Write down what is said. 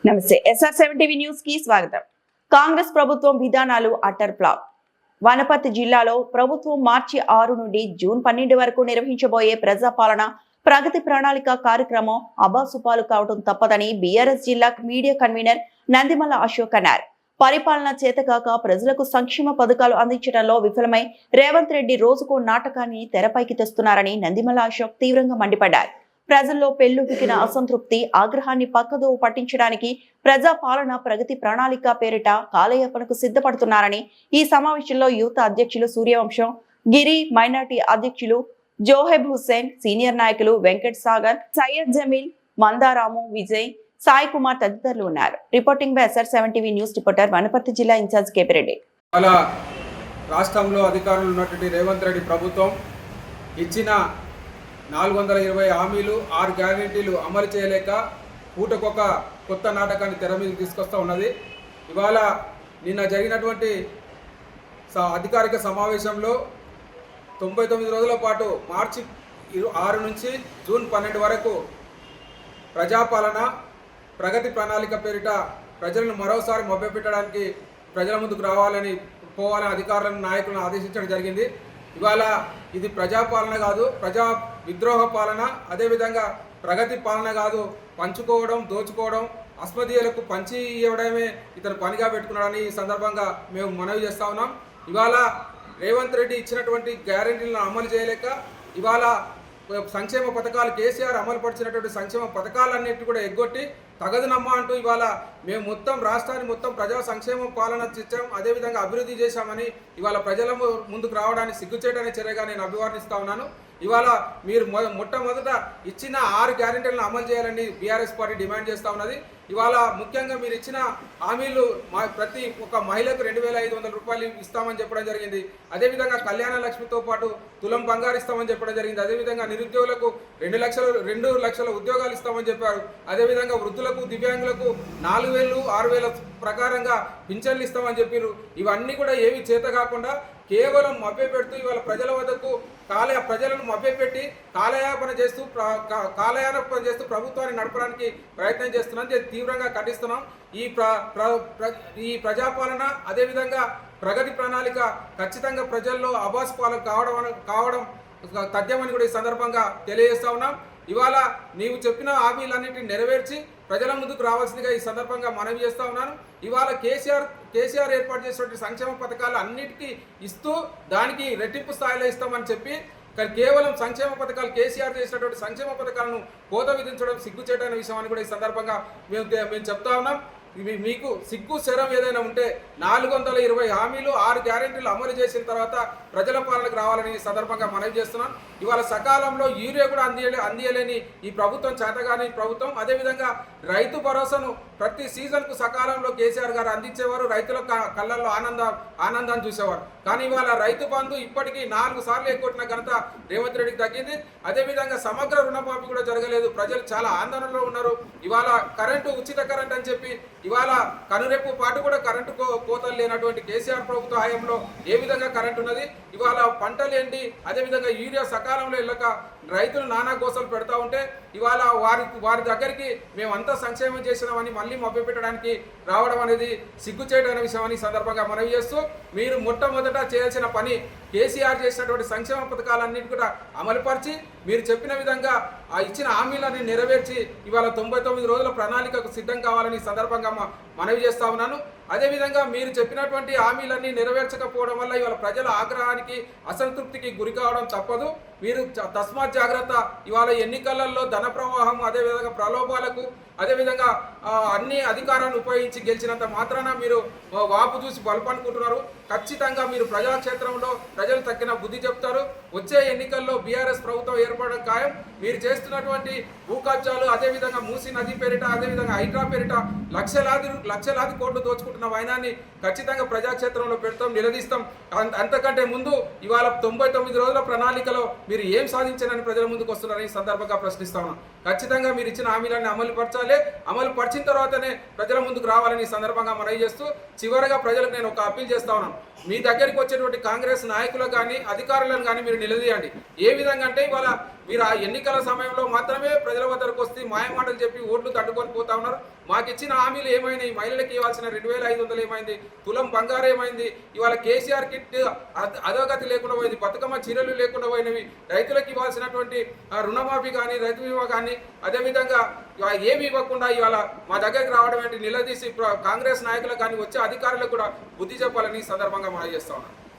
నమస్తే SR7 TV news కి స్వాగతం. కాంగ్రెస్ ప్రభుత్వం విధానాలు అటర్ ఫ్లాప్. వనపర్తి జిల్లాలో ప్రభుత్వం మార్చి 6 నుండి జూన్ 12 వరకు నిర్వహించబోయే ప్రజాపాలన ప్రగతి ప్రణాళిక కార్యక్రమం అబాసుపాలు కావడం తప్పదని బీఆర్ఎస్ జిల్లా మీడియా కన్వీనర్ నందిమల అశోక్ అన్నారు. పరిపాలన చేతకాక ప్రజలకు సంక్షేమ పథకాలు అందించడంలో విఫలమై రేవంత్ రెడ్డి రోజుకో నాటకాన్ని తెరపైకి తెస్తున్నారని నందిమల అశోక్ తీవ్రంగా మండిపడ్డారు. ప్రజల్లో పెళ్లుబికిన అసంతృప్తి ఆగ్రహాన్ని పక్కదోవ పట్టించడానికి ప్రజాపాలన ప్రగతి ప్రణాళిక పేరిట కాలయాపనకు సిద్ధపడుతున్నారని ఈ సమావేశంలో యూత్ అధ్యక్షులు సూర్యవంశం, గిరి మైనార్టీ అధ్యక్షులు జోహెబ్ హుస్సేన్, సీనియర్ నాయకులు వెంకట్ సాగర్, సయ్యద్ జమీల్, మందారాము, విజయ్, సాయి కుమార్ తదితరులు ఉన్నారు. Reporting by SR7 TV news reporter Wanaparthy జిల్లా ఇన్ఛార్జ్ కేపిరెడ్డి. రాష్ట్రంలో అధికారులు ఉన్నటువంటి రేవంత్ రెడ్డి ప్రభుత్వం ఇచ్చిన 420 హామీలు 6 గ్యారెంటీలు అమలు చేయలేక పూటకొక కొత్త నాటకాన్ని తెర మీదకి తీసుకొస్తూ ఉన్నది. ఇవాళ నిన్న జరిగినటువంటి అధికారిక సమావేశంలో 99 రోజుల పాటు మార్చి 6 నుంచి జూన్ 12 వరకు ప్రజాపాలన ప్రగతి ప్రణాళిక పేరిట ప్రజలను మరోసారి మభ్యపెట్టడానికి ప్రజల ముందుకు పోవాలని అధికారులను నాయకులను ఆదేశించడం జరిగింది. ఇవాళ ఇది ప్రజాపాలన కాదు, ప్రజా విద్రోహ పాలన, అదేవిధంగా ప్రగతి పాలన కాదు. పంచుకోవడం, దోచుకోవడం, అస్మదీయులకు పంచి ఇవ్వడమే ఇతను పనిగా పెట్టుకున్నాడని ఈ సందర్భంగా మేము మనవి చేస్తా ఉన్నాం. ఇవాళ రేవంత్ రెడ్డి ఇచ్చినటువంటి గ్యారెంటీలను అమలు చేయలేక ఇవాళ సంక్షేమ పథకాలు కేసీఆర్ అమలు పరిచినటువంటి సంక్షేమ పథకాలన్నిటి కూడా ఎగ్గొట్టి తగదునమ్మా అంటూ ఇవాళ మేము మొత్తం రాష్ట్రాన్ని మొత్తం ప్రజా సంక్షేమ పాలన చేసాం, అదేవిధంగా అభివృద్ధి చేశామని ఇవాళ ప్రజల ముందుకు రావడానికి సిగ్గుచేటనే చర్యగా నేను అభివర్ణిస్తా ఉన్నాను. ఇవాళ మీరు మొట్టమొదట ఇచ్చిన 6 గ్యారెంటీలను అమలు చేయాలని బీఆర్ఎస్ పార్టీ డిమాండ్ చేస్తూ ఉన్నది. ఇవాళ ముఖ్యంగా మీరు ఇచ్చిన హామీలు ప్రతి ఒక్క మహిళకు 2500 రూపాయలు ఇస్తామని చెప్పడం జరిగింది. అదేవిధంగా కళ్యాణ లక్ష్మితో పాటు తులం బంగారు ఇస్తామని చెప్పడం జరిగింది. అదేవిధంగా నిరుద్యోగులకు 2 లక్షల ఉద్యోగాలు ఇస్తామని చెప్పారు. అదేవిధంగా వృద్ధులకు, దివ్యాంగులకు 4000, 6000 ప్రకారంగా పింఛన్లు ఇస్తామని చెప్పారు. ఇవన్నీ కూడా ఏవి చేత కాకుండా కేవలం మభ్యపెడుతూ ఇవాళ ప్రజల వద్దకు ప్రజలను మభ్యపెట్టి కాలయాపన చేస్తూ ప్రభుత్వాన్ని నడపడానికి ప్రయత్నం చేస్తున్నాం. తీవ్రంగా ఖండిస్తున్నాం. ఈ ప్రజాపాలన అదేవిధంగా ప్రగతి ప్రణాళిక ఖచ్చితంగా ప్రజల్లో అబాసుపాలు కావడం తథ్యమని కూడా ఈ సందర్భంగా తెలియజేస్తా ఉన్నాం. ఇవాళ నీవు చెప్పిన హామీలన్నింటినీ నెరవేర్చి ప్రజల ముందుకు రావాల్సిందిగా ఈ సందర్భంగా మనవి చేస్తా ఉన్నాను. ఇవాళ కేసీఆర్ ఏర్పాటు చేసినటువంటి సంక్షేమ పథకాలు అన్నిటికీ ఇస్తూ దానికి రెట్టింపు స్థాయిలో ఇస్తామని చెప్పి కేవలం సంక్షేమ పథకాలు కేసీఆర్ చేసినటువంటి సంక్షేమ పథకాలను కోత విధించడం సిగ్గుచేటైన విషయం అని కూడా ఈ సందర్భంగా మేము చెప్తా ఉన్నాం. మీకు సిగ్గు శరం ఏదైనా ఉంటే 420 హామీలు 6 గ్యారెంటీలు అమలు చేసిన తర్వాత ప్రజల పాలనకు రావాలని ఈ సందర్భంగా మనవి చేస్తున్నాం. ఇవాళ సకాలంలో యూరియా కూడా అందియలేని ఈ ప్రభుత్వం చేతగాని ప్రభుత్వం. అదేవిధంగా రైతు భరోసాను ప్రతి సీజన్కు సకాలంలో కేసీఆర్ గారు అందించేవారు, రైతుల కళ్ళల్లో ఆనందాన్ని చూసేవారు. కానీ ఇవాళ రైతు బంధు ఇప్పటికీ 4 సార్లు ఎగ్గొట్టిన ఘనత రేవంత్ రెడ్డికి దక్కింది. అదేవిధంగా సమగ్ర రుణమాఫీ కూడా జరగలేదు. ప్రజలు చాలా ఆందోళనలో ఉన్నారు. ఇవాళ ఉచిత కరెంట్ అని చెప్పి ఇవాళ కనురెప్పు పాటు కూడా కరెంటు కోతలు లేనటువంటి కేసీఆర్ ప్రభుత్వ హయాంలో ఏ విధంగా కరెంట్ ఉన్నది. ఇవాళ పంటలు ఏంటి, అదేవిధంగా యూరియా సకాలంలో వెళ్ళక రైతులు నానా గోసలు పెడతా ఉంటే ఇవాళ వారి దగ్గరికి మేమంతా సంక్షేమం చేసినామని మళ్ళీ మభ్యపెట్టడానికి రావడం అనేది సిగ్గుచేటైన విషయం అని సందర్భంగా మనవి చేస్తూ మీరు మొట్టమొదట చేయాల్సిన పని కేసీఆర్ చేసినటువంటి సంక్షేమ పథకాలన్నింటి కూడా అమలుపరిచి మీరు చెప్పిన విధంగా ఆ ఇచ్చిన హామీలన్నీ నెరవేర్చి ఇవాళ 99 రోజుల ప్రణాళికకు సిద్ధం కావాలని సందర్భంగా మనవి చేస్తా ఉన్నాను. అదేవిధంగా మీరు చెప్పినటువంటి హామీలన్నీ నెరవేర్చకపోవడం వల్ల ఇవాళ ప్రజల ఆగ్రహానికి, అసంతృప్తికి గురి కావడం తప్పదు. మీరు తస్మాత్ జాగ్రత్త. ఇవాళ ఎన్నికలలో ధన ప్రవాహం, అదేవిధంగా ప్రలోభాలకు, అదేవిధంగా అన్ని అధికారాన్ని ఉపయోగించి గెలిచినంత మాత్రాన మీరు వాపు చూసి బలపనుకుంటున్నారు. ఖచ్చితంగా మీరు ప్రజాక్షేత్రంలో ప్రజలు తగ్గిన బుద్ధి చెప్తారు. వచ్చే ఎన్నికల్లో బీఆర్ఎస్ ప్రభుత్వం ఏర్పడడం ఖాయం. మీరు చేస్తున్నటువంటి భూకబ్జాలు, అదేవిధంగా మూసీ నది పేరిట, అదేవిధంగా హైడ్రా పేరిట లక్షలాది కోట్లు దోచుకుంటున్న వైనాన్ని ఖచ్చితంగా ప్రజాక్షేత్రంలో పెడతాం, నిలదీస్తాం. అంతకంటే ముందు ఇవాళ 99 రోజుల ప్రణాళికలో మీరు ఏం సాధించారని ప్రజల ముందుకు వస్తున్నారని సందర్భంగా ప్రశ్నిస్తా ఉన్నాం. ఖచ్చితంగా మీరు ఇచ్చిన హామీలన్నీ అమలు పరిచిన తర్వాతనే ప్రజల ముందుకు రావాలని సందర్భంగా మనవి చేస్తూ చివరగా ప్రజలకు నేను ఒక అప్పీల్ చేస్తా ఉన్నాను. మీ దగ్గరికి వచ్చేటువంటి కాంగ్రెస్ నాయకులకు కానీ అధికారులను కానీ మీరు నిలదీయండి. ఏ విధంగా అంటే ఇవాళ మీరు ఆ ఎన్నికల సమయంలో మాత్రమే ప్రజల వద్దకు వస్తే మాయమాటలు చెప్పి ఓట్లు తట్టుకొని పోతా ఉన్నారు. మాకు ఇచ్చిన హామీలు ఏమైనాయి? మహిళలకు ఇవ్వాల్సిన 2500 ఏమైంది? తులం బంగారు ఏమైంది? ఇవాళ కేసీఆర్ కిట్ అధోగతి లేకుండా పోయింది, బతుకమ్మ చీరలు లేకుండా పోయినవి, రైతులకు ఇవ్వాల్సినటువంటి రుణమాఫీ కానీ రైతు బీమా కానీ అదేవిధంగా ఏమి ఇవ్వకుండా ఇవాళ మా దగ్గరికి రావడం ఏంటి? నిలదీసి కాంగ్రెస్ నాయకులకు కానీ వచ్చే అధికారులకు కూడా బుద్ధి చెప్పాలని సందర్భంగా మనం చేస్తా ఉన్నాం.